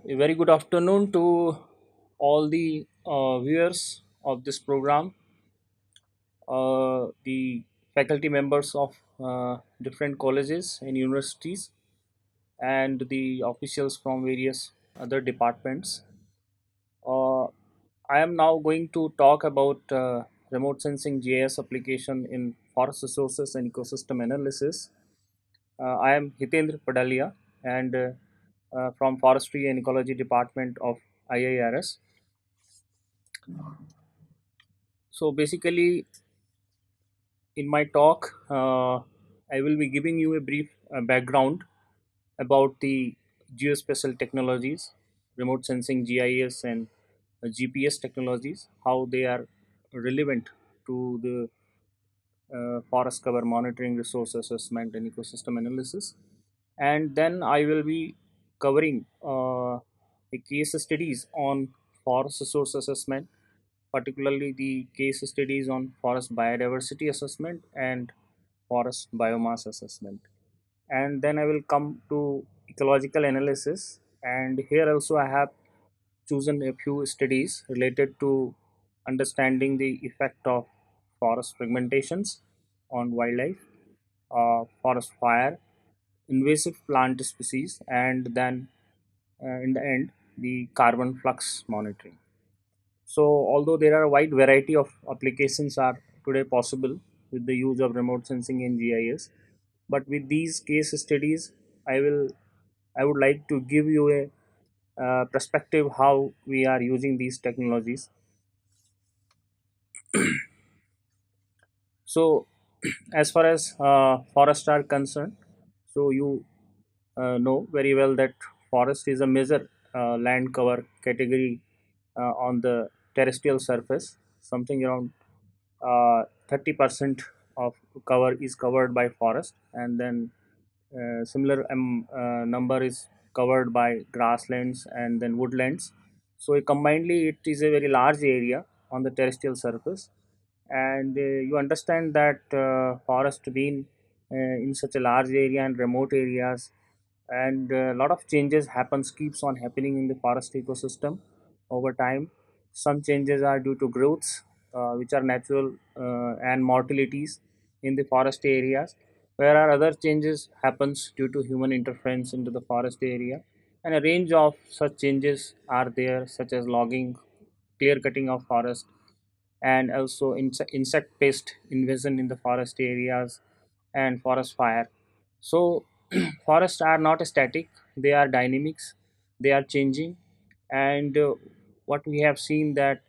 A very good afternoon to all the viewers of this program, the faculty members of different colleges and universities, and the officials from various other departments. Uh, I am now going to talk about remote sensing GIS application in forest resources and ecosystem analysis. I am Hitendra Padalia and from Forestry and Ecology Department of IIRS. So basically, in my talk, I will be giving you a brief background about the geospatial technologies, remote sensing GIS and GPS technologies, how they are relevant to the forest cover monitoring, resource assessment, and ecosystem analysis. And then I will be covering the case studies on forest resource assessment, particularly the case studies on forest biodiversity assessment and forest biomass assessment. And then I will come to ecological analysis. And here also I have chosen a few studies related to understanding the effect of forest fragmentations on wildlife, forest fire, invasive plant species, and then in the end, the carbon flux monitoring. So, although there are a wide variety of applications are today possible with the use of remote sensing and GIS, but with these case studies, I would like to give you a perspective how we are using these technologies. So, as far as forests are concerned, so you know very well that forest is a major land cover category on the terrestrial surface. Something around 30% of cover is covered by forest, and then similar number is covered by grasslands and then woodlands. So combinedly, it is a very large area on the terrestrial surface, and you understand that forest being in such a large area and remote areas, and a lot of changes happens keeps on happening in the forest ecosystem over time. Some changes are due to growths, which are natural, and mortalities in the forest areas, where other changes happens due to human interference into the forest area, and a range of such changes are there, such as logging, clear cutting of forest, and also insect pest invasion in the forest areas, and forest fire. So forests are not static, they are dynamics, they are changing. And what we have seen that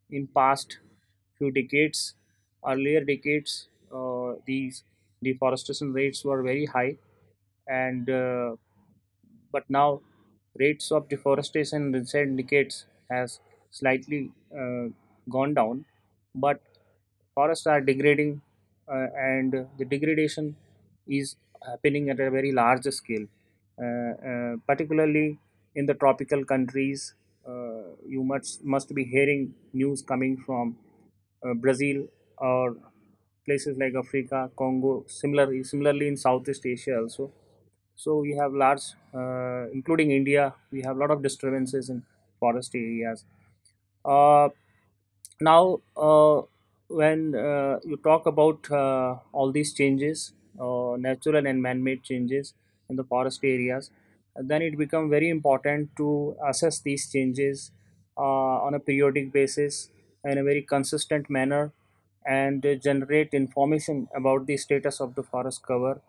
in past few decades, earlier decades, these deforestation rates were very high, and but now rates of deforestation in recent decades has slightly gone down, but forests are degrading, and the degradation is happening at a very large scale, particularly in the tropical countries. You must be hearing news coming from Brazil or places like Africa, Congo, similarly in Southeast Asia also. So we have large, including India, we have a lot of disturbances in forest areas. Uh, Now, when you talk about all these changes, natural and man-made changes in the forest areas, then it becomes very important to assess these changes on a periodic basis in a very consistent manner, and generate information about the status of the forest cover,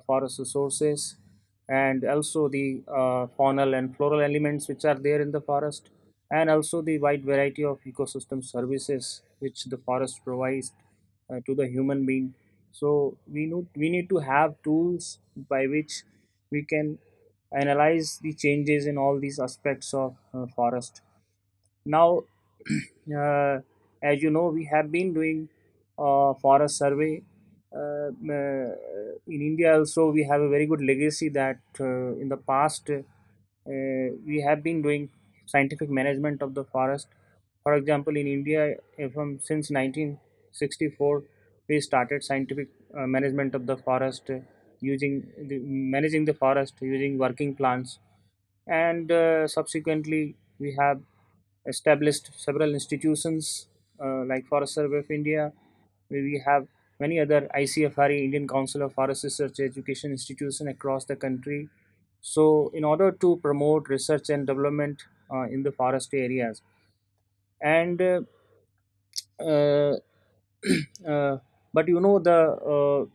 forest resources, and also the faunal and floral elements which are there in the forest, and also the wide variety of ecosystem services which the forest provides to the human being. So we need to have tools by which we can analyze the changes in all these aspects of forest. Now, as you know, we have been doing forest survey. In India also, we have a very good legacy that in the past we have been doing scientific management of the forest. For example, in India, from since 1964, we started scientific management of the forest, using managing the forest using working plants. and subsequently we have established several institutions like Forest Survey of India. We have many other ICFRE, Indian Council of Forest Research Education institution across the country. So, in order to promote research and development in the forest areas, and uh, uh, but the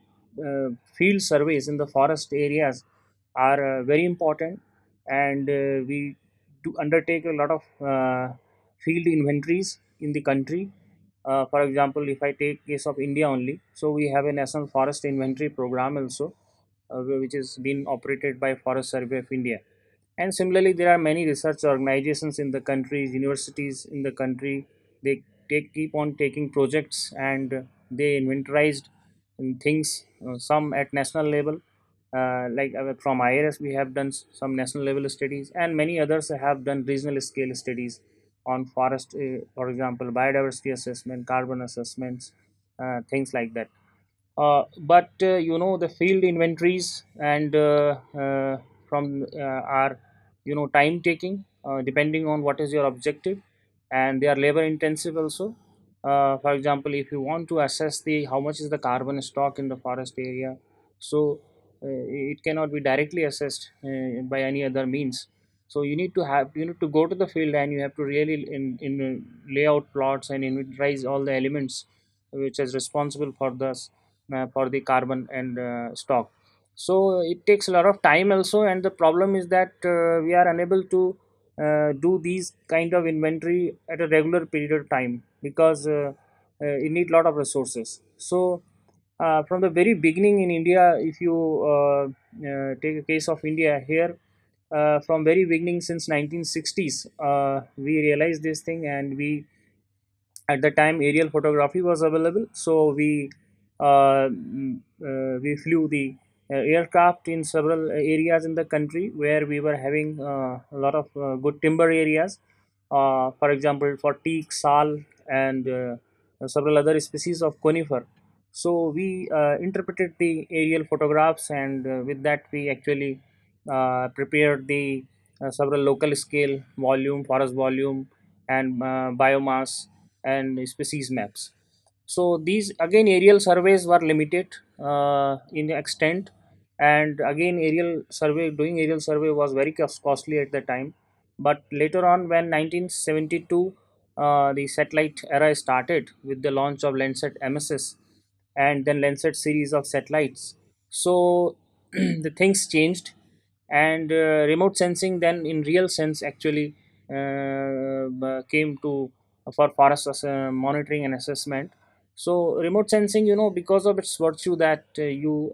field surveys in the forest areas are very important, and we do undertake a lot of field inventories in the country. For example, if I take case of India only, so we have a national forest inventory program also, which is being operated by Forest Survey of India. And similarly, there are many research organizations in the country, universities in the country. They keep on taking projects, and they inventorized things, some at national level. Like from IRS, we have done some national level studies, and many others have done regional scale studies on forest, for example, biodiversity assessment, carbon assessments, things like that. But the field inventories and from are time taking, depending on what is your objective, and they are labor intensive also. For example, if you want to assess the how much is the carbon stock in the forest area, so it cannot be directly assessed by any other means. So you need to go to the field, and you have to really lay out plots and inventorize all the elements which is responsible for the carbon and stock. So it takes a lot of time also, and the problem is that we are unable to do these kind of inventory at a regular period of time, because it need a lot of resources. So from the very beginning in India, if you take a case of India here, from very beginning since 1960s, we realized this thing, and at the time aerial photography was available, so we flew the aircraft in several areas in the country where we were having a lot of good timber areas, for example for teak, sal, and several other species of conifer. So we interpreted the aerial photographs, and with that we actually prepared the several local scale volume, forest volume, and biomass and species maps. So these again aerial surveys were limited in extent, and again doing aerial survey was very costly at the time. But later on, when 1972 the satellite era started with the launch of Landsat MSS, and then Landsat series of satellites. So the things changed, and remote sensing then in real sense actually came to for forest monitoring and assessment. So remote sensing, because of its virtue that you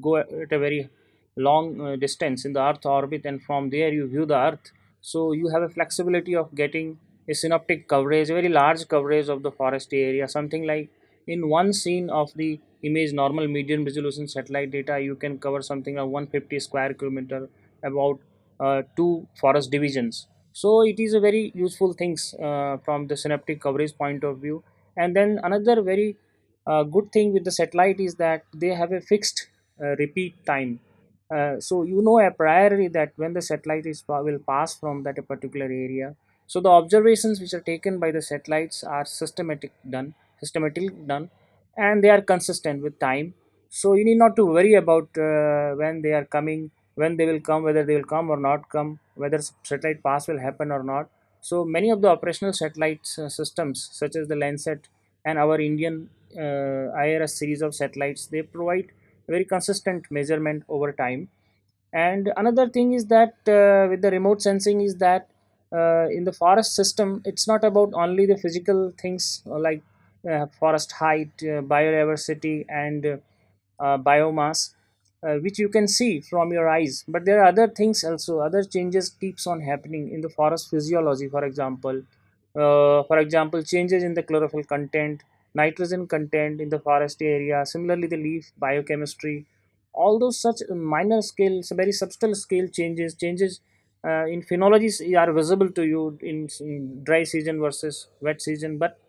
go at a very long distance in the earth orbit, and from there you view the earth, so you have a flexibility of getting a synoptic coverage, a very large coverage of the forest area, something like in one scene of the image, normal medium resolution satellite data, you can cover something like 150 square kilometer, about two forest divisions. So it is a very useful things from the synaptic coverage point of view. And then another very good thing with the satellite is that they have a fixed repeat time. So a priori that when the satellite will pass from that a particular area. So the observations which are taken by the satellites are systematically done, and they are consistent with time. So you need not to worry about when they are coming, when they will come, whether they will come or not come, whether satellite pass will happen or not. So many of the operational satellites systems, such as the Landsat and our Indian IRS series of satellites, they provide very consistent measurement over time. And another thing is that with the remote sensing is that in the forest system, it's not about only the physical things like forest height, biodiversity, and biomass, which you can see from your eyes, but there are other things also, other changes keeps on happening in the forest physiology. For example, changes in the chlorophyll content, nitrogen content in the forest area, similarly the leaf biochemistry, all those such minor scales, very subtle scale changes in phenologies are visible to you in dry season versus wet season. But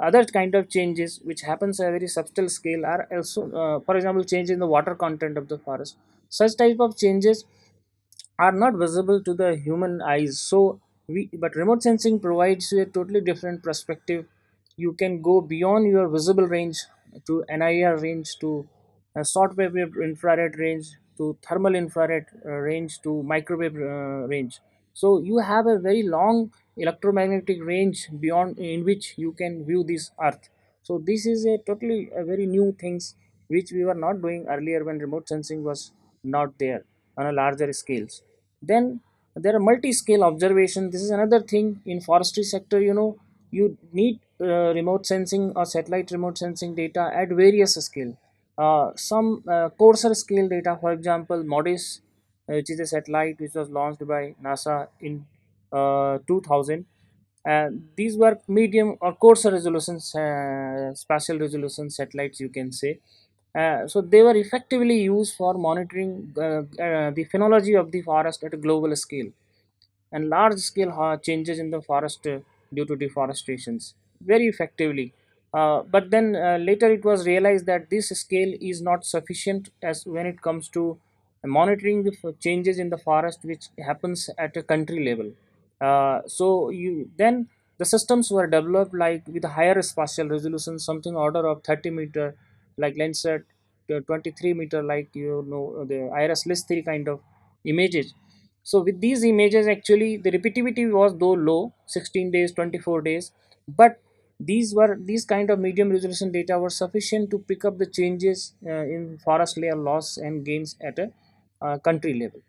other kind of changes which happens at a very subtle scale are also, for example, change in the water content of the forest. Such type of changes are not visible to the human eyes. So but remote sensing provides you a totally different perspective. You can go beyond your visible range to NIR range, to short wave infrared range, to thermal infrared range, to microwave range. So you have a very long electromagnetic range beyond in which you can view this earth. So this is a totally a very new things which we were not doing earlier when remote sensing was not there on a larger scales. Then there are multi-scale observation. This is another thing in forestry sector. You need remote sensing or satellite remote sensing data at various scale. Some coarser scale data, for example, MODIS, which is a satellite which was launched by NASA in 2000. These were medium or coarser resolutions, spatial resolution satellites, you can say. So they were effectively used for monitoring the phenology of the forest at a global scale and large scale changes in the forest due to deforestations very effectively. But then later it was realized that this scale is not sufficient as when it comes to monitoring the changes in the forest which happens at a country level. So you then the systems were developed like with a higher spatial resolution, something order of 30 meter, like Landsat 23 meter, like the IRS list 3 kind of images. So with these images, actually the repeativity was though low, 16 days, 24 days, but these kind of medium resolution data were sufficient to pick up the changes in forest layer loss and gains at a country level.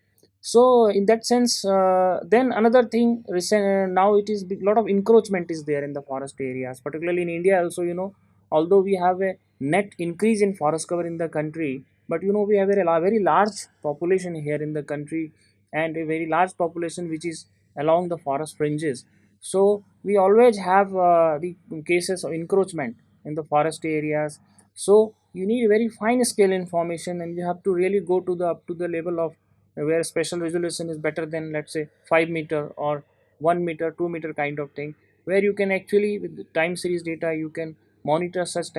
So in that sense, then another thing recent, now it is big lot of encroachment is there in the forest areas, particularly in India also. Although we have a net increase in forest cover in the country, but we have a very large population here in the country, and a very large population which is along the forest fringes. So we always have the cases of encroachment in the forest areas. So you need very fine scale information, and you have to really go to the up to the level of where special resolution is better than, let's say, 5 meter or 1 meter, 2 meter kind of thing, where you can actually with the time series data you can monitor such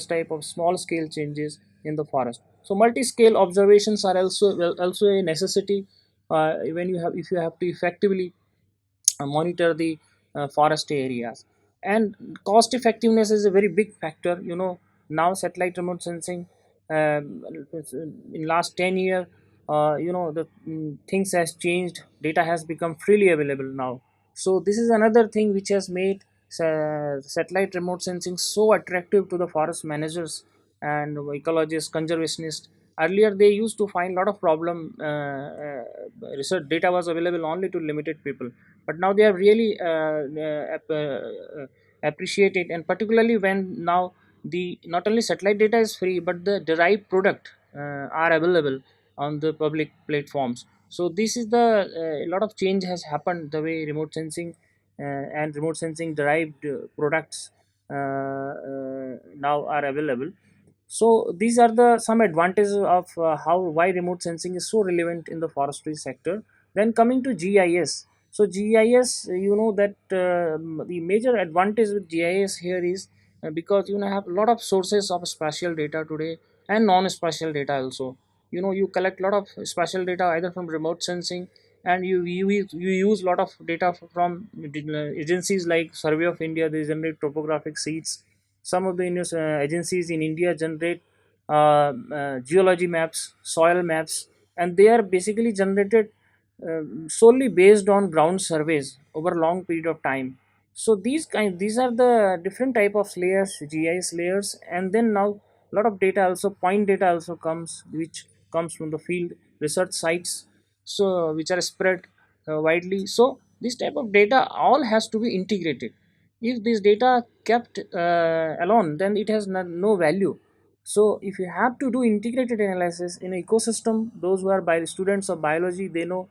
type of small scale changes in the forest. So multi-scale observations are also a necessity when you have if you have to effectively monitor the forest areas. And cost effectiveness is a very big factor. Now satellite remote sensing, in last 10 years, the things has changed. Data has become freely available now. So this is another thing which has made satellite remote sensing so attractive to the forest managers and ecologists, conservationists. Earlier they used to find a lot of problem. Research data was available only to limited people, but now they are really appreciate it. And particularly when now the not only satellite data is free, but the derived product are available on the public platforms. So this is the a lot of change has happened the way remote sensing and remote sensing derived products now are available. So these are the some advantages of how why remote sensing is so relevant in the forestry sector. Then coming to GIS. So GIS, that the major advantage with GIS here is because have a lot of sources of spatial data today and non-spatial data also. You collect a lot of spatial data either from remote sensing, and you use a lot of data from agencies like Survey of India. They generate topographic sheets. Some of the agencies in India generate geology maps, soil maps, and they are basically generated solely based on ground surveys over a long period of time. So these are the different type of layers, GIS layers. And then now a lot of data also, point data also comes, which comes from the field research sites, so which are spread widely. So this type of data all has to be integrated. If this data kept alone, then it has no value. So if you have to do integrated analysis in an ecosystem, those who are by students of biology, they know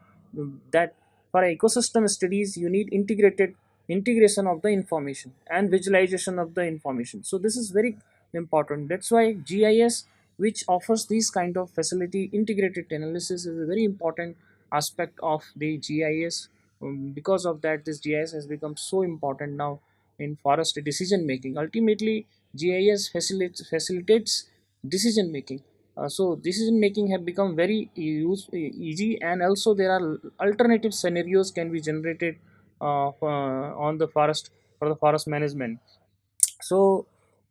that for ecosystem studies you need integration of the information and visualization of the information. So this is very important. That's why GIS, which offers these kind of facility, integrated analysis, is a very important aspect of the GIS. Because of that, this GIS has become so important now in forest decision making. Ultimately, GIS facilitates decision making. So decision making have become very easy, and also there are alternative scenarios can be generated on the forest for the forest management. So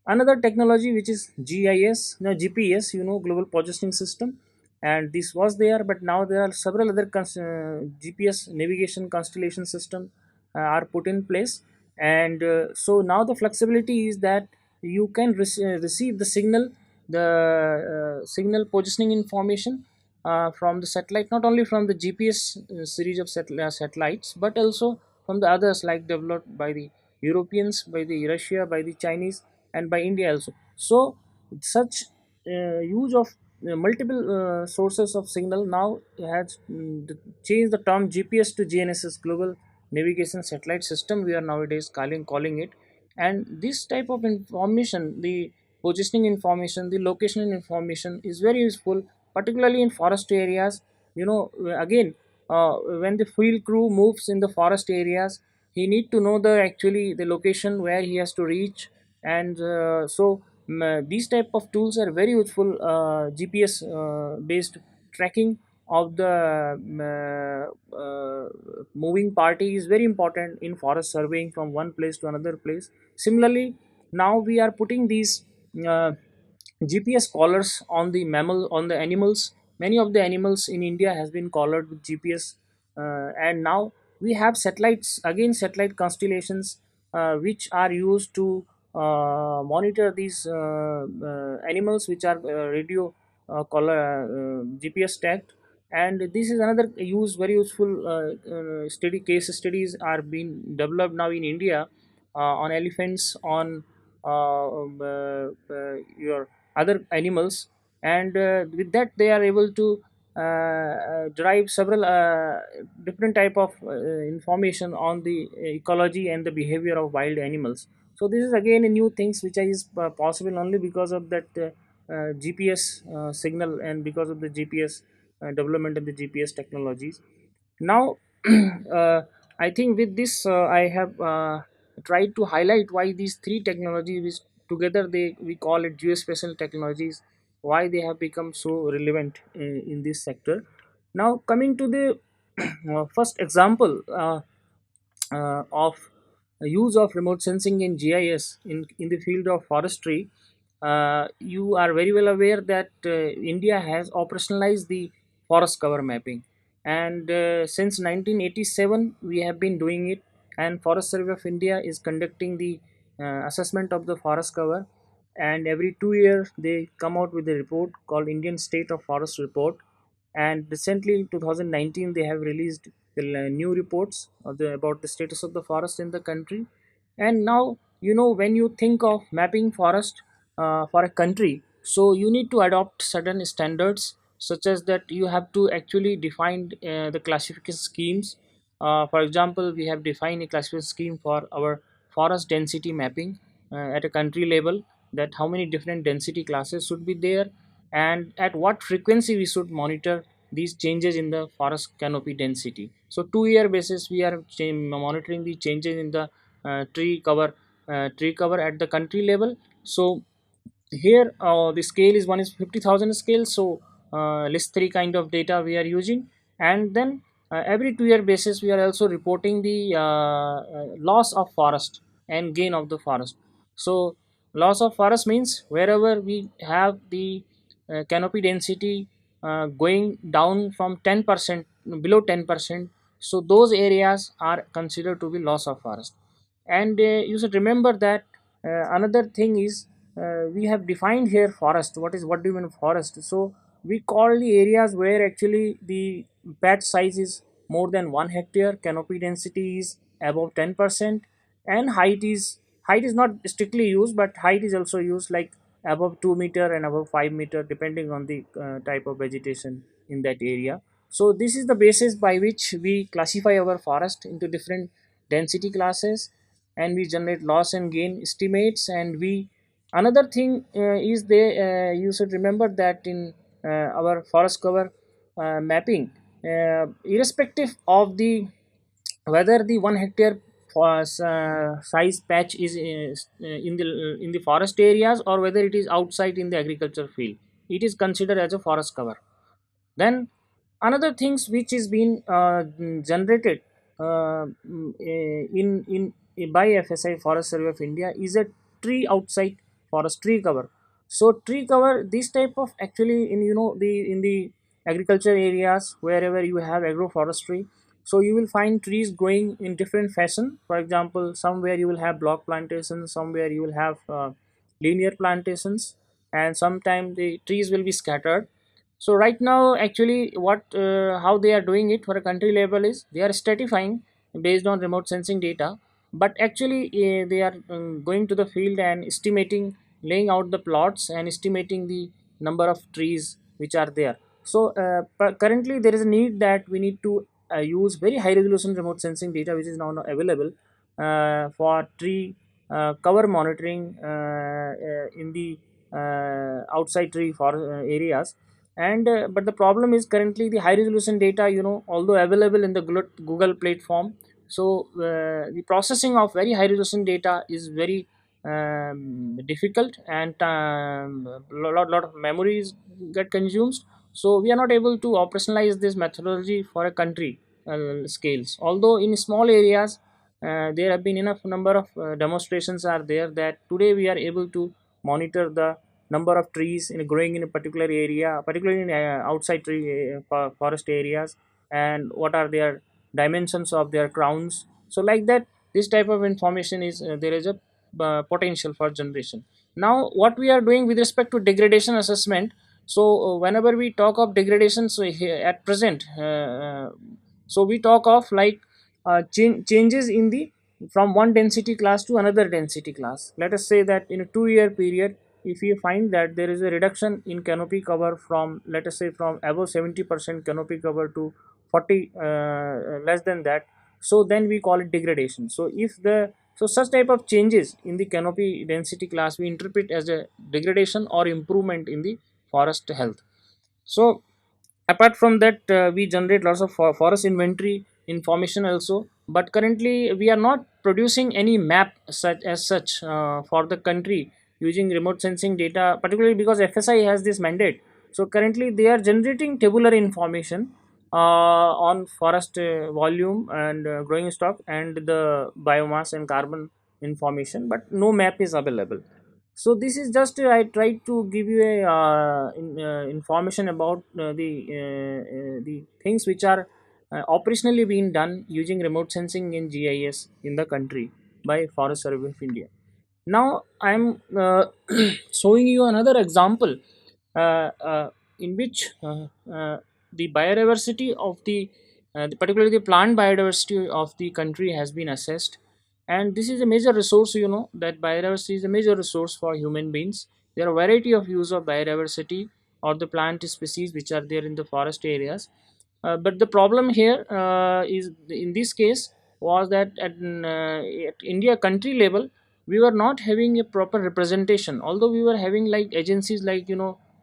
another technology which is GIS, now GPS, global positioning system, and this was there, but now there are several other GPS navigation constellation system are put in place, and so now the flexibility is that you can receive the signal, the signal positioning information from the satellite, not only from the GPS series of satellites, but also from the others like developed by the Europeans, by the Russia, by the Chinese, and by India also. So such use of multiple sources of signal now has changed the term GPS to GNSS, Global Navigation Satellite System. We are nowadays calling it, and this type of information, the positioning information, the locational information, is very useful, particularly in forest areas. Again, when the field crew moves in the forest areas, he need to know the actually the location where he has to reach, and these type of tools are very useful. GPS based tracking of the moving party is very important in forest surveying from one place to another place. Similarly, now we are putting these uh, GPS collars on the animals. Many of the animals in India has been collared with GPS, and now we have satellites, again satellite constellations, which are used to monitor these animals which are radio GPS tagged. And this is another use, very useful study case studies are being developed now in India on elephants, on your other animals, and with that they are able to derive several different type of information on the ecology and the behavior of wild animals. So this is again a new things which is possible only because of that GPS signal, and because of the GPS development and the GPS technologies. Now I think with this I have tried to highlight why these three technologies, which together they we call it geospatial technologies, why they have become so relevant in this sector. Now coming to the first example of use of remote sensing in GIS in the field of forestry. You are very well aware that India has operationalized the forest cover mapping, and since 1987 we have been doing it, and Forest Survey of India is conducting the assessment of the forest cover, and every 2 years they come out with a report called Indian State of Forest Report. And recently in 2019 they have released the new reports about the status of the forest in the country. And now, when you think of mapping forest for a country, so you need to adopt certain standards, such as that you have to actually define the classification schemes. For example, we have defined a classification scheme for our forest density mapping at a country level, that how many different density classes should be there, and at what frequency we should monitor these changes in the forest canopy density. So 2 year basis we are monitoring the changes in the tree cover at the country level. So here the scale is, one is 50,000 scale, so list three kind of data we are using. And then every 2 year basis we are also reporting the loss of forest and gain of the forest. So loss of forest means wherever we have the canopy density going down from 10%, below 10%, so those areas are considered to be loss of forest. And you should remember that another thing is, we have defined here forest. What do you mean forest? So we call the areas where actually the patch size is more than 1 hectare, canopy density is above 10%, and height is not strictly used, but height is also used, like above 2 meter and above 5 meter, depending on the type of vegetation in that area. So this is the basis by which we classify our forest into different density classes, and we generate loss and gain estimates. And we, another thing is, they you should remember that in our forest cover mapping, irrespective of the whether the 1 hectare size patch is in the forest areas, or whether it is outside in the agriculture field, it is considered as a forest cover. Then another things which is being generated in by FSI, Forest Survey of India, is a tree outside forest tree cover. So tree cover, this type of, actually, in the in the agriculture areas, wherever you have agroforestry, so you will find trees growing in different fashion. For example, somewhere you will have block plantations, somewhere you will have linear plantations, and sometimes the trees will be scattered. So right now, actually, what how they are doing it for a country level is they are stratifying based on remote sensing data. But actually, they are going to the field and estimating, laying out the plots and estimating the number of trees which are there. So currently there is a need that we need to use very high resolution remote sensing data, which is now available for tree cover monitoring in the outside tree for areas. And but the problem is, currently the high resolution data, although available in the Google platform, so the processing of very high resolution data is very difficult, and lot of memories get consumed. So we are not able to operationalize this methodology for a country scales, although in small areas there have been enough number of demonstrations are there that today we are able to monitor the number of trees in growing in a particular area, particularly in outside tree forest areas, and what are their dimensions of their crowns. So like that, this type of information is there is a potential for generation. Now what we are doing with respect to degradation assessment, so whenever we talk of degradation, so here at present, so we talk of like changes in the from one density class to another density class. Let us say that in a 2 year period, if you find that there is a reduction in canopy cover from, let us say, from above 70% canopy cover to 40 less than that, so then we call it degradation. So if the, so such type of changes in the canopy density class we interpret as a degradation or improvement in the forest health. So apart from that, we generate lots of forest inventory information also, but currently we are not producing any map such for the country using remote sensing data, particularly because FSI has this mandate. So currently they are generating tabular information on forest volume and growing stock and the biomass and carbon information, but no map is available. So this is just I tried to give you a information about the things which are operationally being done using remote sensing in GIS in the country by Forest Survey of India. Now I am showing you another example in which the biodiversity of particularly the plant biodiversity of the country has been assessed. And this is a major resource, that biodiversity is a major resource for human beings. There are a variety of use of biodiversity or the plant species which are there in the forest areas. But the problem here is in this case was that at India country level, we were not having a proper representation, although we were having like agencies like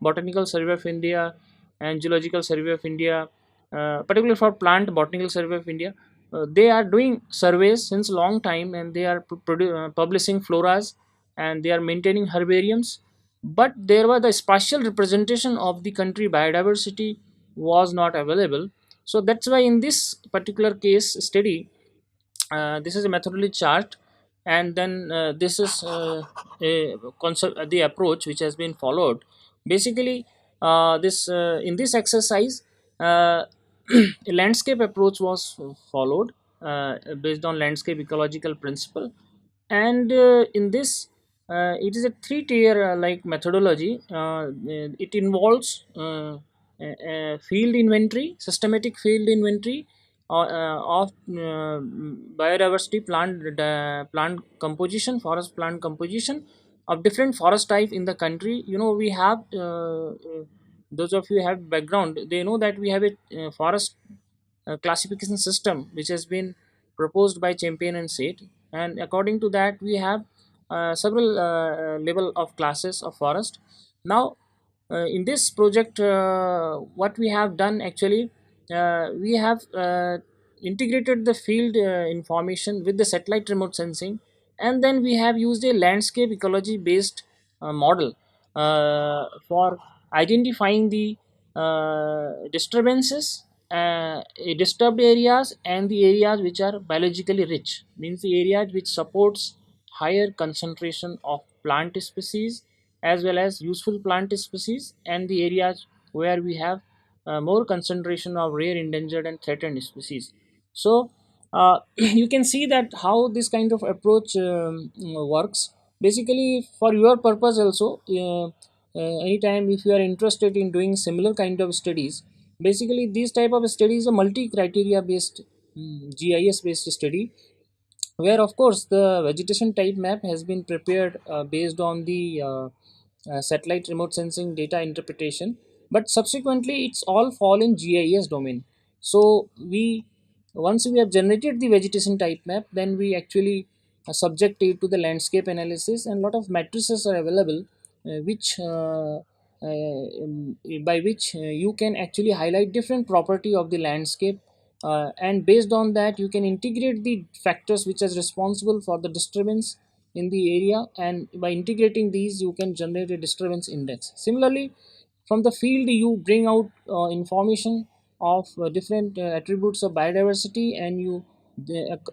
Botanical Survey of India and Geological Survey of India, particularly for plant Botanical Survey of India. They are doing surveys since long time, and they are publishing floras, and they are maintaining herbariums. But there was the spatial representation of the country biodiversity was not available. So that's why in this particular case study, this is a methodology chart, and then this is a concept, the approach which has been followed. Basically, this in this exercise, a landscape approach was followed based on landscape ecological principle. And in this, it is a three-tier like methodology. It involves field inventory, systematic field inventory of biodiversity, plant composition, forest plant composition of different forest type in the country. We have those of you have background, they know that we have a forest classification system which has been proposed by Champion and Sate, and according to that we have several level of classes of forest. Now in this project, what we have done actually, we have integrated the field information with the satellite remote sensing, and then we have used a landscape ecology based model for identifying the disturbances, disturbed areas, and the areas which are biologically rich, means the areas which supports higher concentration of plant species as well as useful plant species, and the areas where we have more concentration of rare, endangered, and threatened species. So you can see that how this kind of approach works. Basically, for your purpose also, anytime if you are interested in doing similar kind of studies, basically this type of study is a multi-criteria based, GIS based study, where of course the vegetation type map has been prepared based on the satellite remote sensing data interpretation, but subsequently it's all fall in GIS domain. So we, once we have generated the vegetation type map, then we actually subject it to the landscape analysis, and lot of matrices are available which by which you can actually highlight different property of the landscape, and based on that you can integrate the factors which is responsible for the disturbance in the area, and by integrating these you can generate a disturbance index. Similarly, from the field you bring out information of different attributes of biodiversity, and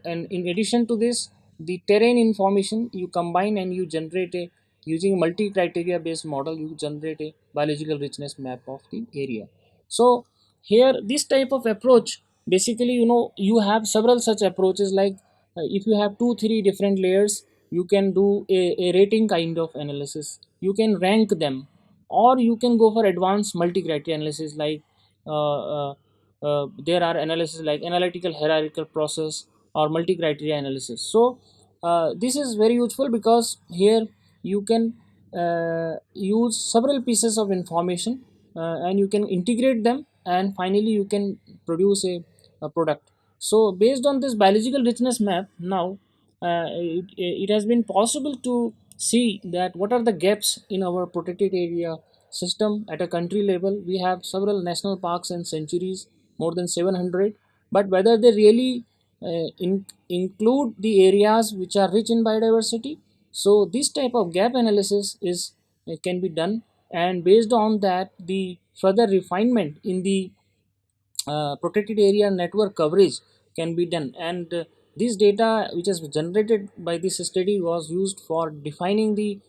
and in addition to this, the terrain information you combine and you generate a, using a multi criteria based model, you generate a biological richness map of the area. So here this type of approach, basically, you have several such approaches, like if you have 2 3 different layers, you can do a rating kind of analysis, you can rank them, or you can go for advanced multi-criteria analysis, like there are analysis like analytical hierarchical process or multi-criteria analysis. So this is very useful because here you can use several pieces of information, and you can integrate them, and finally you can produce a product. So based on this biological richness map, now it has been possible to see that what are the gaps in our protected area system. At a country level, we have several national parks and sanctuaries, more than 700, but whether they really include the areas which are rich in biodiversity. So this type of gap analysis is can be done, and based on that the further refinement in the protected area network coverage can be done. And this data which is generated by this study was used for defining the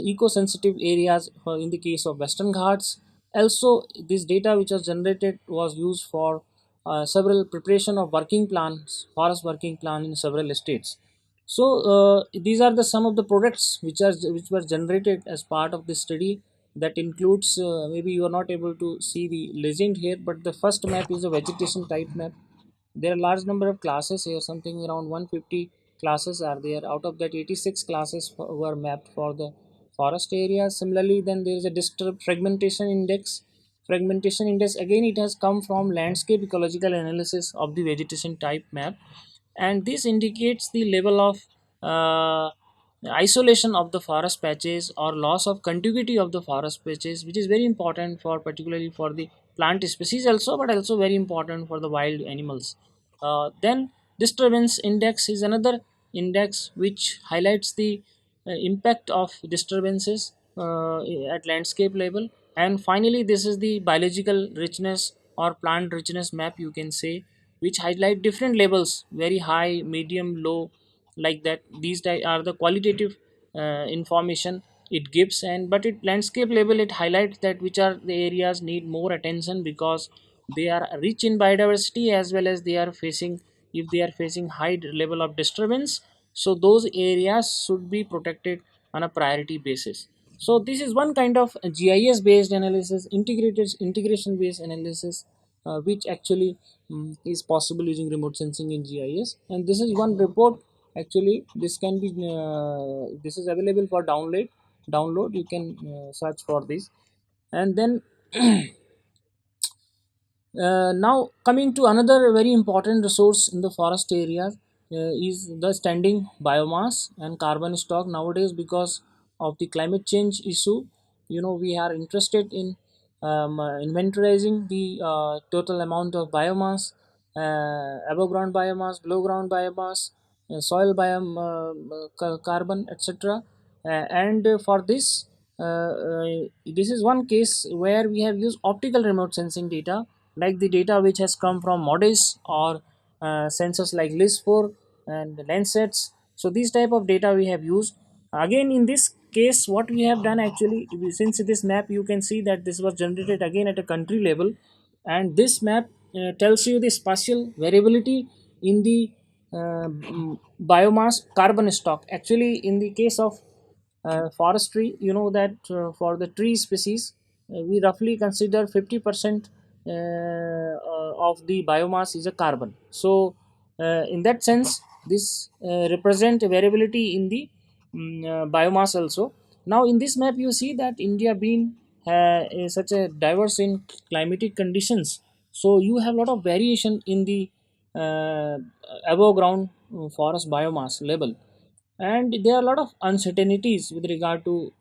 eco-sensitive areas in the case of Western Ghats. Also, this data which was generated was used for several preparation of working plans, forest working plan in several states. So these are the some of the products which were generated as part of this study. That includes, maybe you are not able to see the legend here, but the first map is a vegetation type map. There are large number of classes here, something around 150 classes are there. Out of that, 86 classes were mapped for the forest area. Similarly, then there is a disturbed fragmentation index. Fragmentation index, again, it has come from landscape ecological analysis of the vegetation type map, and this indicates the level of uh, isolation of the forest patches or loss of contiguity of the forest patches, which is very important for, particularly for the plant species also, but also very important for the wild animals. Then disturbance index is another index which highlights the impact of disturbances at landscape level. And finally, this is the biological richness or plant richness map, you can say, which highlight different levels, very high, medium, low, like that. These are the qualitative information it gives. And but it landscape level, it highlights that which are the areas need more attention because they are rich in biodiversity, as well as they are facing, if they are facing high level of disturbance, so those areas should be protected on a priority basis. So this is one kind of GIS based analysis, integrated integration based analysis, which actually is possible using remote sensing in GIS. And this is one report. Actually, this can be this is available for download. You can search for this. And then now coming to another very important resource in the forest areas is the standing biomass and carbon stock nowadays. Because of the climate change issue, we are interested in inventorizing the total amount of biomass, above ground biomass, below ground biomass, soil carbon, etc. And for this, this is one case where we have used optical remote sensing data, like the data which has come from MODIS or sensors like LIS4 and Landsats. So these type of data we have used. Again, in this case, what we have done actually, since this map you can see that this was generated again at a country level, and this map tells you the spatial variability in the biomass carbon stock. Actually, in the case of forestry, you know that for the tree species, we roughly consider 50% of the biomass is a carbon. So in that sense, this represent variability in the biomass also. Now in this map you see that India being is such a diverse in climatic conditions, so you have a lot of variation in the uh, above ground forest biomass level, and there are a lot of uncertainties with regard to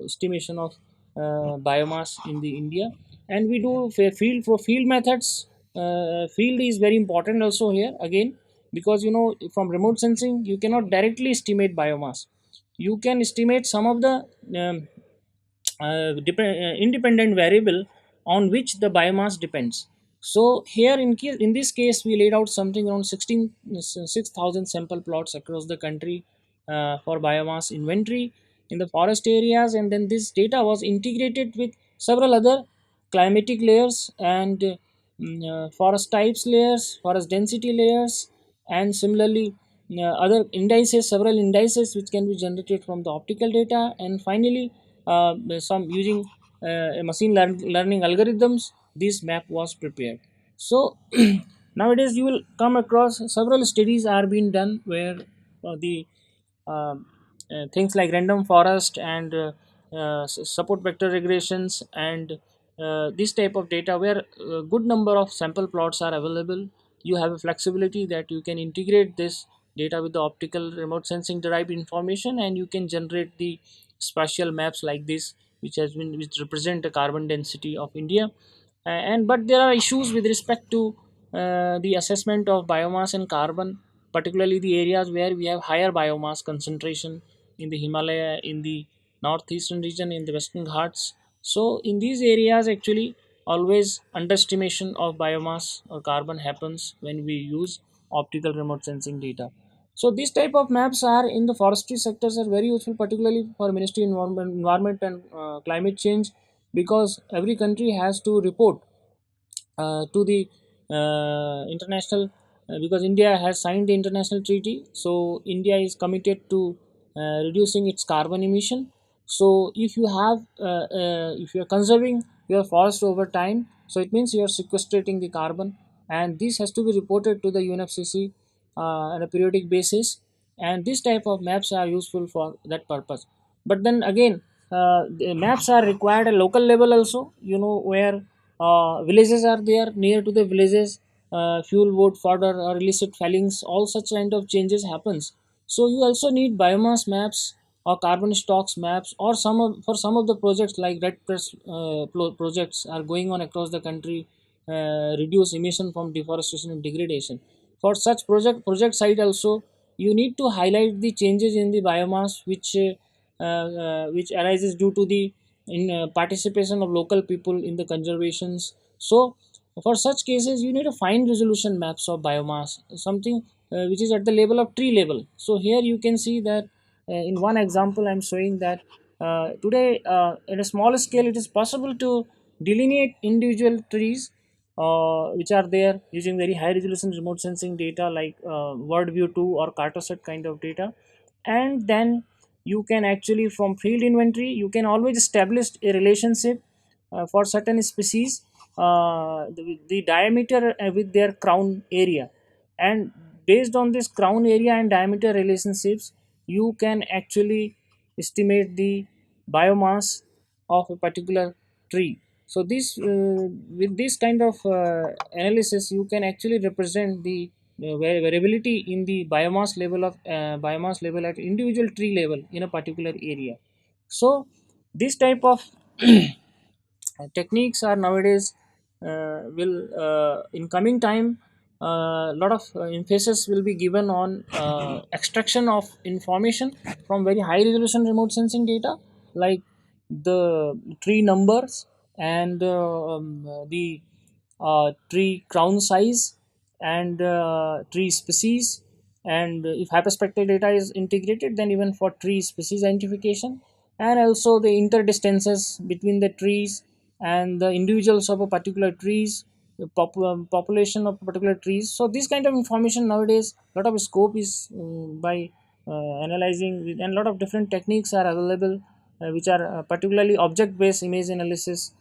estimation of biomass in the India. And we do field for field methods. Field is very important also here again, because you know from remote sensing you cannot directly estimate biomass. You can estimate some of the um, independent variable on which the biomass depends. So here in this case we laid out something around 6,000 sample plots across the country for biomass inventory in the forest areas, and then this data was integrated with several other climatic layers and forest types layers, forest density layers, and similarly other indices, several indices which can be generated from the optical data, and finally some using learning algorithms, this map was prepared. So nowadays you will come across several studies are being done where the um, things like random forest and support vector regressions and this type of data, where a good number of sample plots are available. You have a flexibility that you can integrate this data with the optical remote sensing derived information, and you can generate the spatial maps like this, which represent the carbon density of India. And but there are issues with respect to the assessment of biomass and carbon, particularly the areas where we have higher biomass concentration in the Himalaya, in the northeastern region, in the Western Ghats. So in these areas, actually, always underestimation of biomass or carbon happens when we use optical remote sensing data. So these type of maps are in the forestry sectors are very useful, particularly for Ministry of Environment and Climate Change, because every country has to report to the international, because India has signed the international treaty. So India is committed to reducing its carbon emission. So if you are conserving your forest over time, so it means you are sequestrating the carbon, and this has to be reported to the UNFCCC on a periodic basis. And this type of maps are useful for that purpose. But then again, the maps are required at local level also, you know, where villages are there, near to the villages fuel wood fodder or illicit fellings, all such kind of changes happens. So you also need biomass maps or carbon stocks maps, or for some of the projects like red press projects are going on across the country, reduce emission from deforestation and degradation. For such project site also, you need to highlight the changes in the biomass which arises due to the in participation of local people in the conservations. So for such cases you need a fine resolution maps of biomass, something which is at the level of tree level. So here you can see that in one example I'm showing that today at a small scale it is possible to delineate individual trees which are there using very high resolution remote sensing data like WorldView 2 or Cartosat kind of data. And then you can actually from field inventory you can always establish a relationship for certain species, the diameter with their crown area, and based on this crown area and diameter relationships you can actually estimate the biomass of a particular tree. So this with this kind of analysis you can actually represent the variability in the biomass level at individual tree level in a particular area. So this type of techniques are nowadays will in coming time a lot of emphasis will be given on extraction of information from very high resolution remote sensing data, like the tree numbers and the tree crown size and tree species, and if hyperspectral data is integrated, then even for tree species identification, and also the interdistances between the trees and the individuals of a particular trees, the population of particular trees. So this kind of information nowadays, lot of scope is by analyzing, and a lot of different techniques are available, which are particularly object based image analysis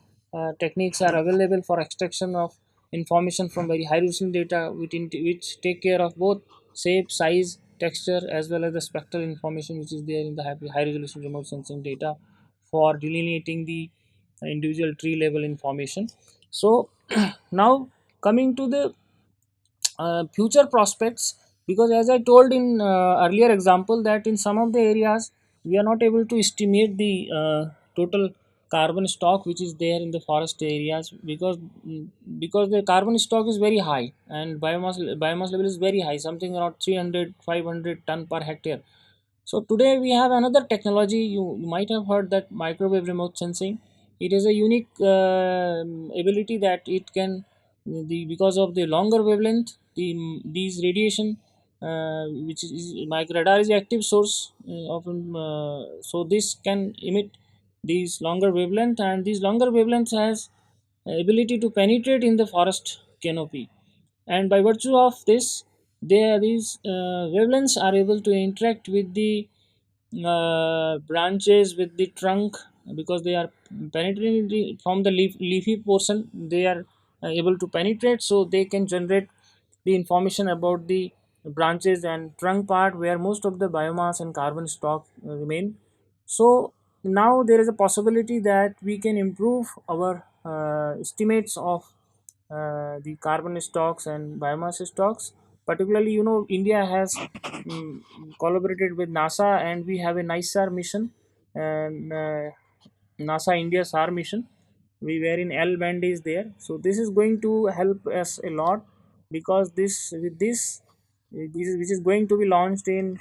techniques are available for extraction of information from very high resolution data, which take care of both shape, size, texture, as well as the spectral information which is there in the high resolution remote sensing data for delineating the individual tree level information. So now coming to the future prospects, because as I told in earlier example that in some of the areas we are not able to estimate the total carbon stock which is there in the forest areas, because the carbon stock is very high and biomass level is very high, something around 300 500 ton per hectare. So today we have another technology. You might have heard that microwave remote sensing. It is a unique ability that it can, because of the longer wavelength, these radiation, which is micro radar is active source so this can emit these longer wavelength, and these longer wavelengths has ability to penetrate in the forest canopy, and by virtue of this, these wavelengths are able to interact with the branches, with the trunk, because they are penetrating from the leafy portion, they are able to penetrate, so they can generate the information about the branches and trunk part where most of the biomass and carbon stock remain. So now there is a possibility that we can improve our estimates of the carbon stocks and biomass stocks. Particularly, India has mm, collaborated with NASA, and we have a NISAR mission, and NASA India SAR mission. We were in L band is there, so this is going to help us a lot, because this with which is going to be launched in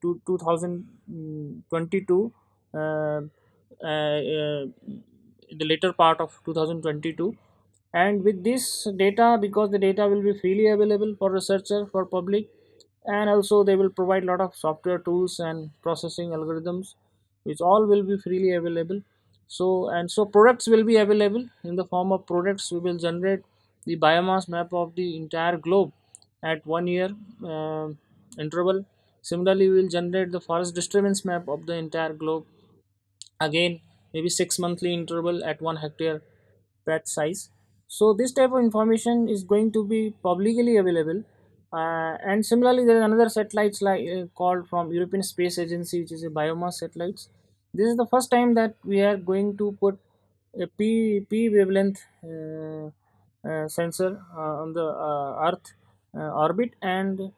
2022, uh, in the later part of 2022. And with this data, because the data will be freely available for researcher, for public, and also they will provide a lot of software tools and processing algorithms which all will be freely available. So products will be available in the form of products. We will generate the biomass map of the entire globe at 1 year interval. Similarly, we will generate the forest disturbance map of the entire globe, again maybe 6 monthly interval at 1 hectare patch size. So this type of information is going to be publicly available. And similarly, there is another satellites like called from European Space Agency, which is a biomass satellites. This is the first time that we are going to put a p wavelength sensor on the earth orbit, and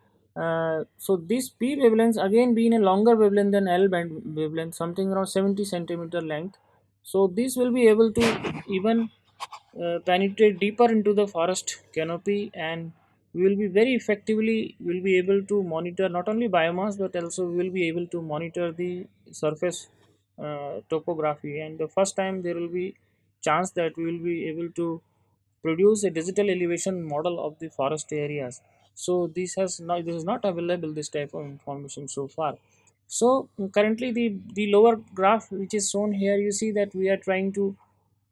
so this p wavelengths again being a longer wavelength than L band wavelength, something around 70 centimeter length. So this will be able to even penetrate deeper into the forest canopy, and we will be very effectively will be able to monitor not only biomass, but also we will be able to monitor the surface topography. And the first time there will be chance that we will be able to produce a digital elevation model of the forest areas. So this is not available, this type of information so far. So currently the lower graph which is shown here, you see that we are trying to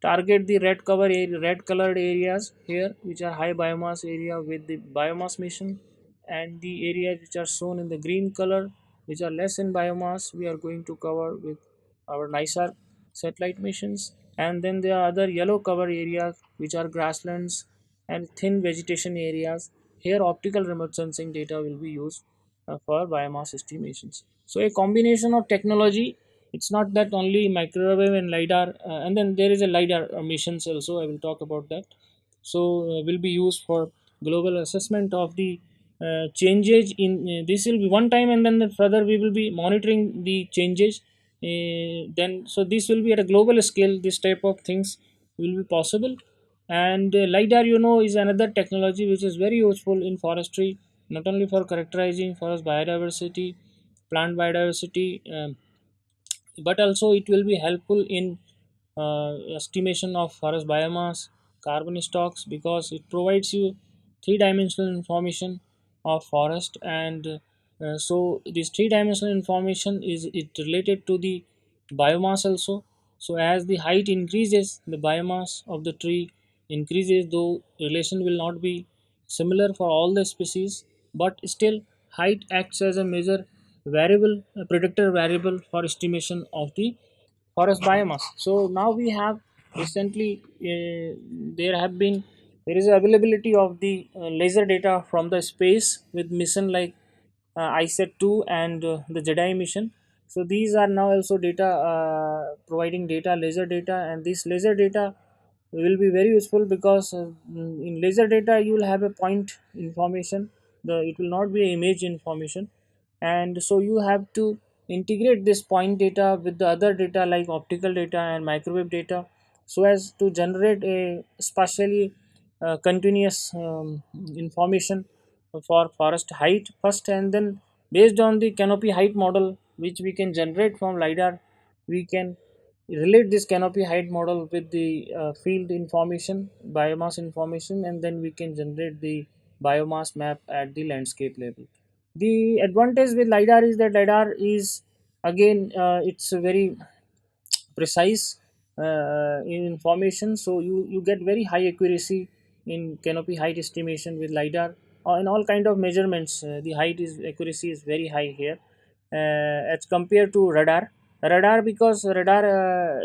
target the red colored areas here, which are high biomass area with the biomass mission, and the areas which are shown in the green color, which are less in biomass, we are going to cover with our NISAR satellite missions. And then there are other yellow cover areas which are grasslands and thin vegetation areas. Here optical remote sensing data will be used for biomass estimations. So a combination of technology, it's not that only microwave and lidar, and then there is a lidar missions also, I will talk about that. So will be used for global assessment of the changes in this will be one time, and then further we will be monitoring the changes. Then so this will be at a global scale, this type of things will be possible. And lidar, is another technology which is very useful in forestry, not only for characterizing forest biodiversity, plant biodiversity, but also it will be helpful in estimation of forest biomass, carbon stocks, because it provides you three-dimensional information of forest. And so this three-dimensional information is it related to the biomass also. So as the height increases, the biomass of the tree increases, though relation will not be similar for all the species, but still height acts as a major variable, a predictor variable for estimation of the forest biomass. So now we have recently there have been there is availability of the laser data from the space with mission like ISAT 2 and the JEDI mission. So these are now also data providing data, laser data, and this laser data will be very useful because in laser data you will have a point information. It will not be image information, and so you have to integrate this point data with the other data like optical data and microwave data, so as to generate a spatially continuous information for forest height first, and then based on the canopy height model which we can generate from lidar, we can relate this canopy height model with the field information, biomass information, and then we can generate the biomass map at the landscape level. The advantage with lidar is that lidar is again it's a very precise in information, so you get very high accuracy in canopy height estimation with lidar in all kind of measurements. The height is accuracy is very high here as compared to radar, because radar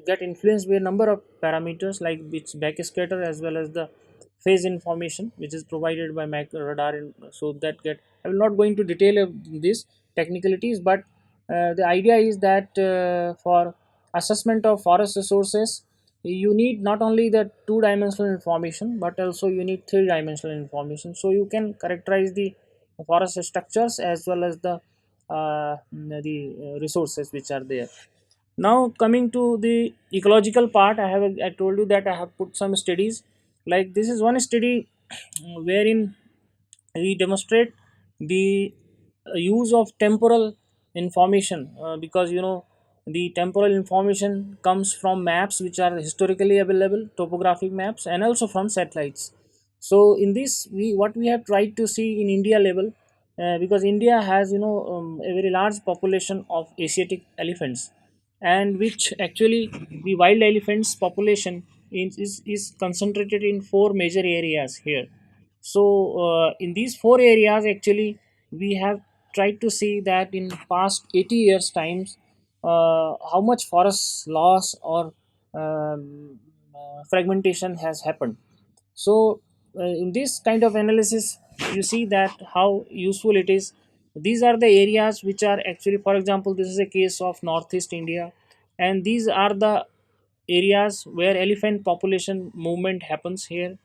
get influenced by a number of parameters like its backscatter as well as the phase information which is provided by radar. So that get, I will not go into detail of this technicalities, but the idea is that for assessment of forest resources you need not only the two-dimensional information but also you need three-dimensional information, so you can characterize the forest structures as well as the resources which are there. Now coming to the ecological part, I told you that I have put some studies. Like this is one study wherein we demonstrate the use of temporal information, because the temporal information comes from maps which are historically available, topographic maps, and also from satellites. So in this, we what we have tried to see in India level, because India has a very large population of Asiatic elephants, and which actually the wild elephants population is concentrated in four major areas here. So in these four areas actually we have tried to see that in past 80 years times how much forest loss or fragmentation has happened. So in this kind of analysis you see that how useful it is. These are the areas which are actually, for example, this is a case of northeast India, and these are the areas where elephant population movement happens here.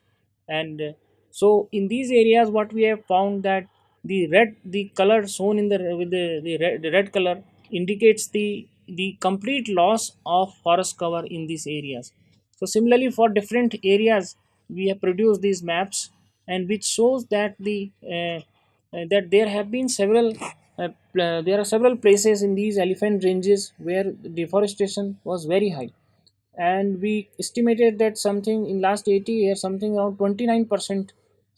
And so in these areas what we have found that the color shown in the red color indicates the complete loss of forest cover in these areas. So similarly for different areas we have produced these maps, and which shows that that there have been there are several places in these elephant ranges where deforestation was very high, and we estimated that something in last 80 years something around 29%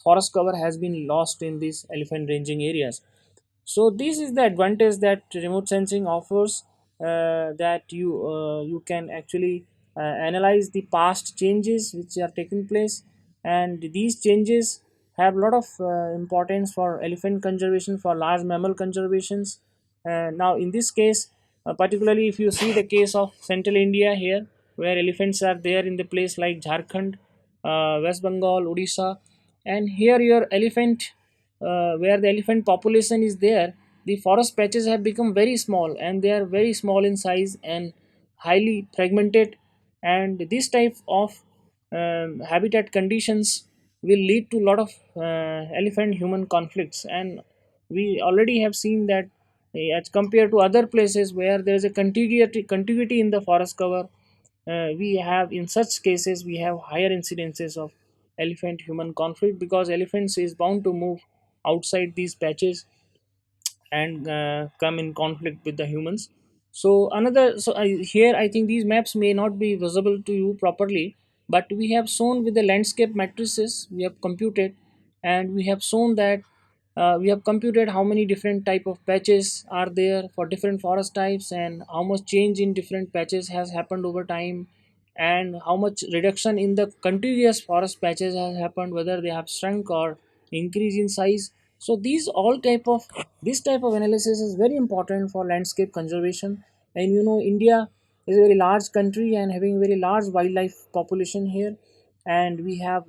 forest cover has been lost in these elephant ranging areas. So this is the advantage that remote sensing offers, that you can actually analyze the past changes which are taking place, and these changes have a lot of importance for elephant conservation, for large mammal conservations. Now in this case, particularly if you see the case of central India here, where elephants are there in the place like Jharkhand, West Bengal, Odisha, and here your elephant, where the elephant population is there, the forest patches have become very small, and they are very small in size and highly fragmented. And this type of habitat conditions will lead to a lot of elephant human conflicts, and we already have seen that as compared to other places where there is a contiguity in the forest cover, we have in such cases we have higher incidences of elephant human conflict, because elephants is bound to move outside these patches and come in conflict with the humans. So another, here I think these maps may not be visible to you properly, but we have shown with the landscape matrices we have computed, and we have shown that we have computed how many different type of patches are there for different forest types, and how much change in different patches has happened over time, and how much reduction in the contiguous forest patches has happened, whether they have shrunk or increase in size. So these all type of this type of analysis is very important for landscape conservation. And India is a very large country and having very large wildlife population here, and we have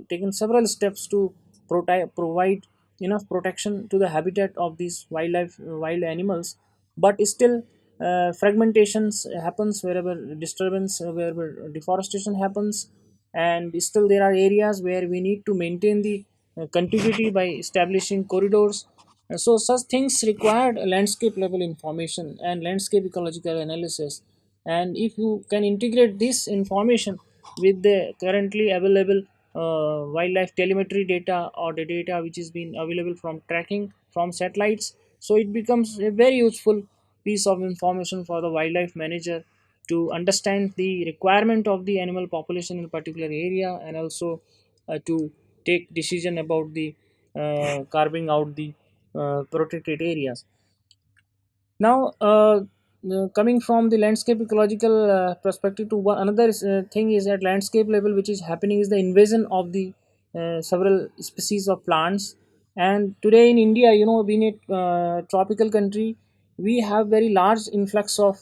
taken several steps to provide enough protection to the habitat of these wild animals. But still, fragmentations happens wherever disturbance, wherever deforestation happens, and still there are areas where we need to maintain the contiguity by establishing corridors. So such things required landscape level information and landscape ecological analysis. And if you can integrate this information with the currently available wildlife telemetry data, or the data which is being available from tracking from satellites, so it becomes a very useful piece of information for the wildlife manager to understand the requirement of the animal population in a particular area, and also to take decision about the carving out the protected areas. Now, coming from the landscape ecological perspective to another thing is at landscape level, which is happening is the invasion of the several species of plants. And today in India, being a tropical country, we have very large influx of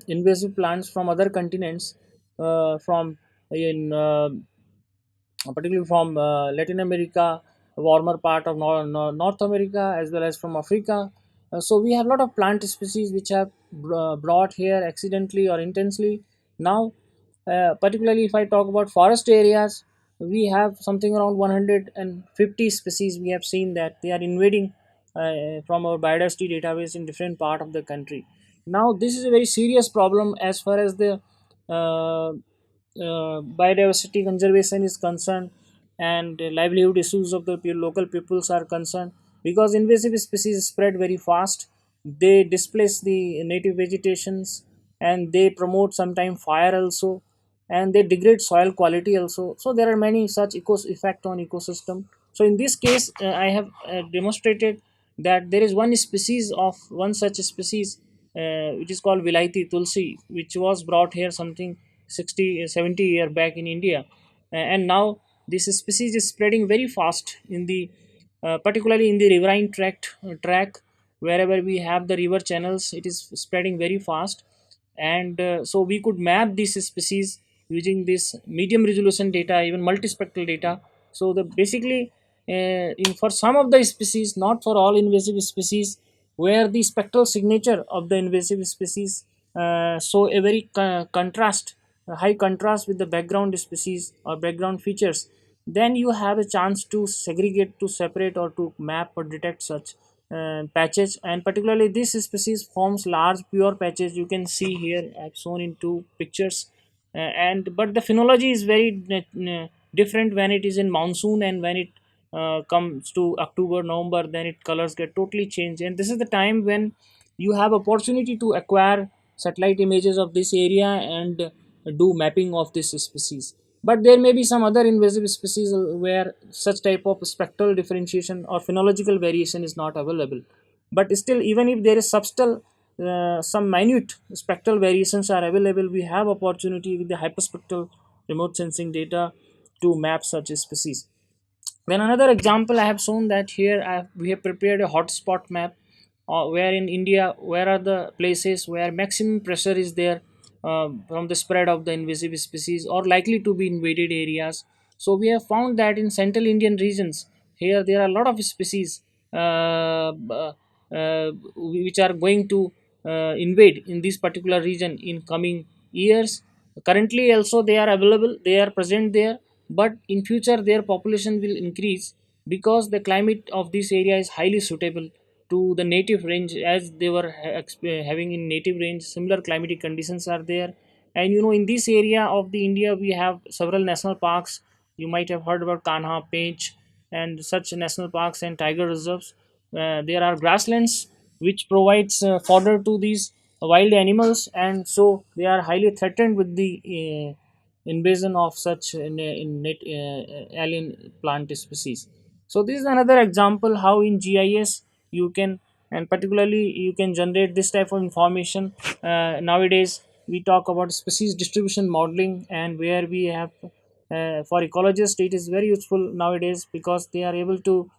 invasive plants from other continents, from in particularly from Latin America, warmer part of North America, as well as from Africa. So we have a lot of plant species which have brought here accidentally or intensely. Now, particularly if I talk about forest areas, we have something around 150 species. We have seen that they are invading from our biodiversity database in different part of the country. Now, this is a very serious problem as far as the biodiversity conservation is concerned, and livelihood issues of the local peoples are concerned, because invasive species spread very fast. They displace the native vegetations, and they promote sometimes fire also, and they degrade soil quality also. So there are many such effect on ecosystem. So in this case, I have demonstrated that there is one such species, which is called Vilaiti Tulsi, which was brought here something 60 70 year back in India. And now this species is spreading very fast in the particularly in the riverine track, wherever we have the river channels, it is spreading very fast. And so we could map this species using this medium resolution data, even multispectral data. So the basically, for some of the species, not for all invasive species, where the spectral signature of the invasive species show a very contrast, a high contrast with the background species or background features, then you have a chance to segregate, to separate, or to map or detect such patches. And particularly this species forms large pure patches. You can see here I've shown in two pictures. And but the phenology is very different when it is in monsoon, and when it comes to October November, then it colors get totally changed. And this is the time when you have opportunity to acquire satellite images of this area and do mapping of this species. But there may be some other invasive species where such type of spectral differentiation or phenological variation is not available. But still, even if there is subtle, some minute spectral variations are available, we have opportunity with the hyperspectral remote sensing data to map such species. Then another example I have shown that here we have prepared a hotspot map, where in India, where are the places where maximum pressure is there from the spread of the invasive species or likely to be invaded areas. So we have found that in central Indian regions, here there are a lot of species which are going to invade in this particular region in coming years. Currently also they are available, they are present there, but in future their population will increase, because the climate of this area is highly suitable to the native range, as they were having in native range. Similar climatic conditions are there. And in this area of the India, we have several national parks. You might have heard about Kanha, Pench, and such national parks and tiger reserves. There are grasslands which provides fodder to these wild animals, and so they are highly threatened with the invasion of such alien plant species. So this is another example how in GIS you can, and particularly you can generate this type of information. Nowadays we talk about species distribution modeling, and where we have for ecologists it is very useful nowadays because they are able to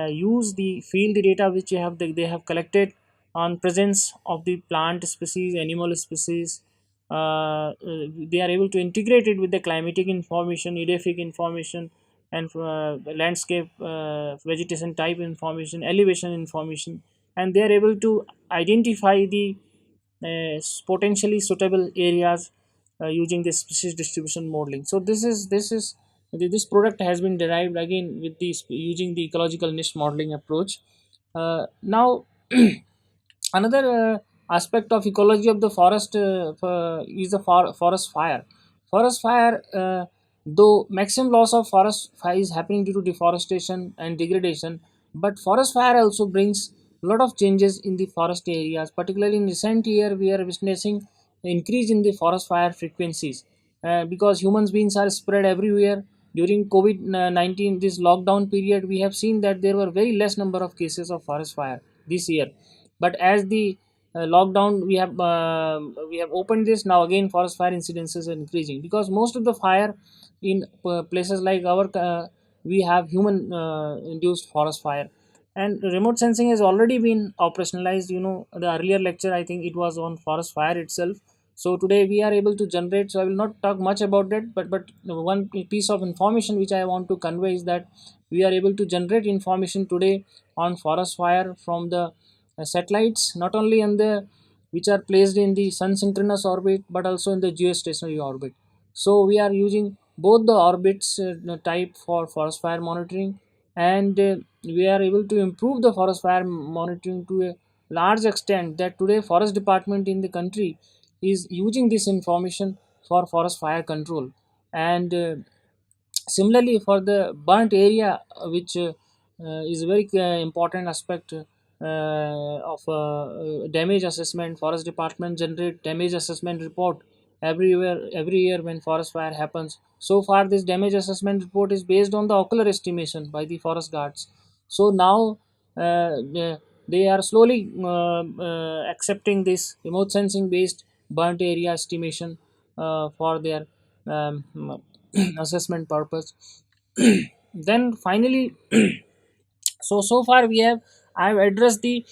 use the field data which they have collected on presence of the plant species, animal species. They are able to integrate it with the climatic information, edaphic information, and landscape vegetation type information, elevation information, and they are able to identify the potentially suitable areas using this species distribution modeling. So this product has been derived again with this using the ecological niche modeling approach. Now another aspect of ecology of the forest is the forest fire. Forest fire, though maximum loss of forest fire is happening due to deforestation and degradation, but forest fire also brings a lot of changes in the forest areas. Particularly in recent year we are witnessing increase in the forest fire frequencies because humans beings are spread everywhere. During COVID-19, this lockdown period, we have seen that there were very less number of cases of forest fire this year. But as the lockdown, we have opened this now again. Forest fire incidences are increasing because most of the fire in places like our we have human induced forest fire, and remote sensing has already been operationalized. You know, the earlier lecture I think it was on forest fire itself. So today we are able to generate. So I will not talk much about that, but one piece of information which I want to convey is that we are able to generate information today on forest fire from the satellites, not only on the which are placed in the sun synchronous orbit but also in the geostationary orbit. So we are using both the orbits type for forest fire monitoring, and we are able to improve the forest fire monitoring to a large extent that today forest department in the country is using this information for forest fire control. And similarly for the burnt area, which is a very important aspect of damage assessment. Forest department generate damage assessment report every year when forest fire happens. So far this damage assessment report is based on the ocular estimation by the forest guards. So now they are slowly accepting this remote sensing based burnt area estimation for their um, assessment purpose. Then finally, so far we have I have addressed the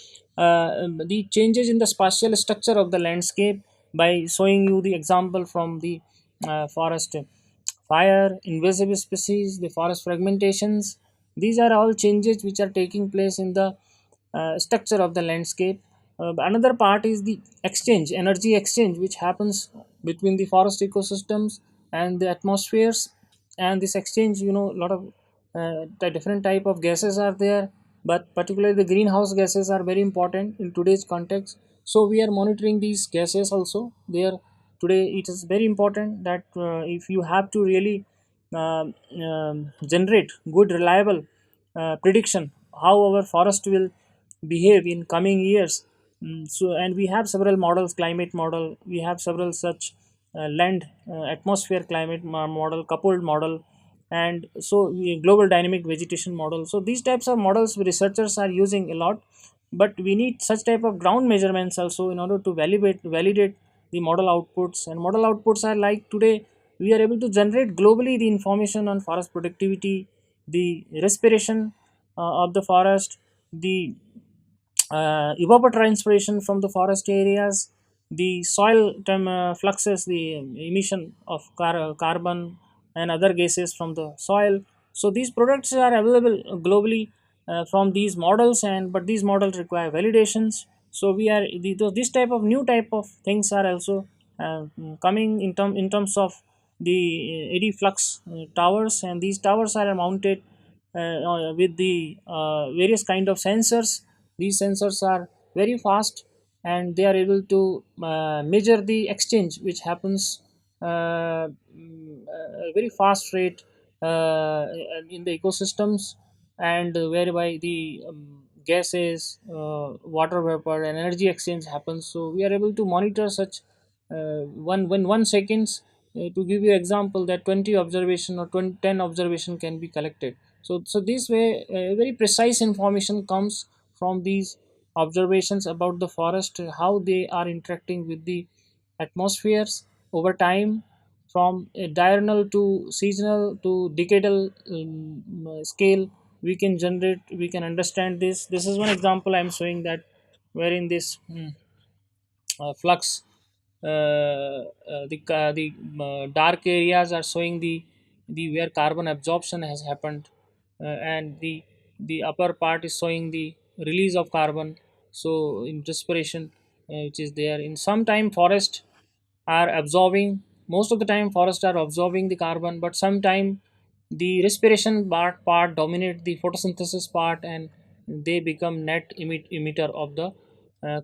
changes in the spatial structure of the landscape by showing you the example from the forest fire, invasive species, the forest fragmentations. These are all changes which are taking place in the structure of the landscape. Another part is the exchange, energy exchange, which happens between the forest ecosystems and the atmospheres. And this exchange, you know, a lot of the different type of gases are there, but particularly the greenhouse gases are very important in today's context. So we are monitoring these gases also. There today it is very important that if you have to really generate good reliable prediction how our forest will behave in coming years. So and we have several models, climate model, we have several such land atmosphere climate model, coupled model, and so global dynamic vegetation model. So these types of models researchers are using a lot, but we need such type of ground measurements also in order to validate the model outputs. And model outputs are like today we are able to generate globally the information on forest productivity, the respiration of the forest, the evapotranspiration from the forest areas, the soil fluxes, the emission of carbon and other gases from the soil. So these products are available globally from these models, and but these models require validations. So we are this type of new type of things are also coming in terms of the eddy flux towers, and these towers are mounted with the various kind of sensors. These sensors are very fast, and they are able to measure the exchange which happens a very fast rate in the ecosystems, and whereby gases, water vapor, and energy exchange happens. So we are able to monitor such one seconds. To give you example, that 20 observation or 20, 10 observation can be collected. So this way, very precise information comes from these observations about the forest, how they are interacting with the atmospheres over time, from a diurnal to seasonal to decadal scale. We can understand this is one example I'm showing, that wherein this flux, the dark areas are showing the where carbon absorption has happened, and the upper part is showing the release of carbon. So in respiration, which is there in some time, forest are absorbing, most of the time forests are absorbing the carbon, but sometime the respiration part dominate the photosynthesis part, and they become net emitter of the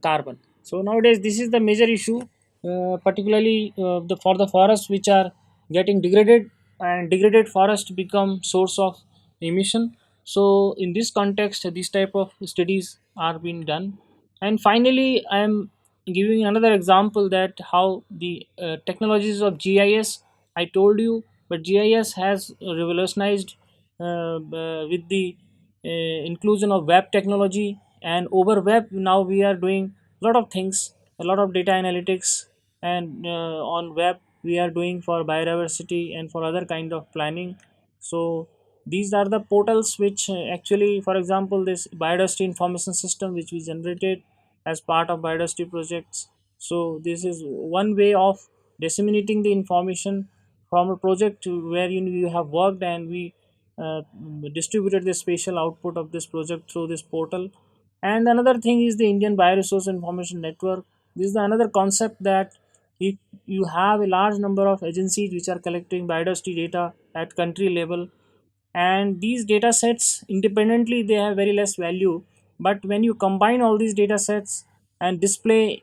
carbon. So nowadays this is the major issue, particularly for the forests which are getting degraded, and degraded forest become source of emission. So in this context, these type of studies are being done. And finally, I am giving another example, that how the technologies of GIS, I told you, but GIS has revolutionized with the inclusion of web technology. And over web now we are doing a lot of things, a lot of data analytics, and on web we are doing for biodiversity and for other kind of planning. So these are the portals which actually, for example, this biodiversity information system which we generated as part of biodiversity projects. So this is one way of disseminating the information from a project where you have worked, and we uh, distributed the spatial output of this project through this portal. And another thing is the Indian Bioresource Information Network. This is the another concept, that if you have a large number of agencies which are collecting biodiversity data at country level, and these data sets independently they have very less value, but when you combine all these data sets and display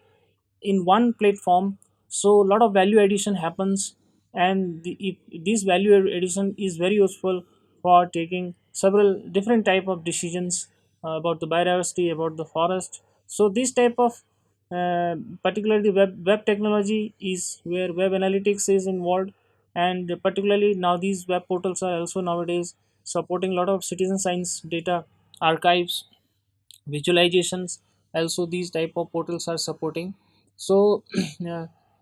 in one platform, so a lot of value addition happens. And if this value addition is very useful for taking several different type of decisions about the biodiversity, about the forest. So this type of particularly web technology is where web analytics is involved. And particularly now these web portals are also nowadays supporting a lot of citizen science data archives, visualizations, also these type of portals are supporting. So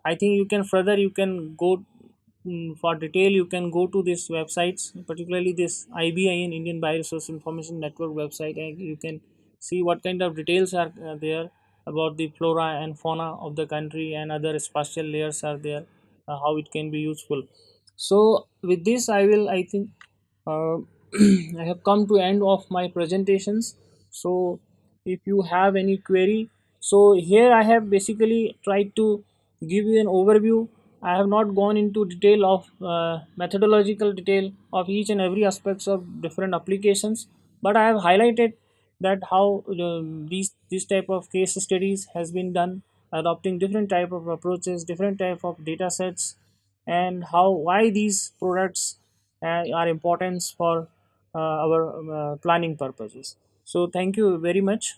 I think you can further, you can go for detail, you can go to these websites, particularly this IBIN, Indian Bioresource Information Network website, and you can see what kind of details are there about the flora and fauna of the country, and other spatial layers are there, how it can be useful. So with this I think uh, I have come to end of my presentations. So if you have any query, so here I have basically tried to give you an overview. I have not gone into detail of methodological detail of each and every aspects of different applications, but I have highlighted that how these type of case studies has been done, adopting different type of approaches, different type of data sets, and how why these products are important for our planning purposes. So thank you very much.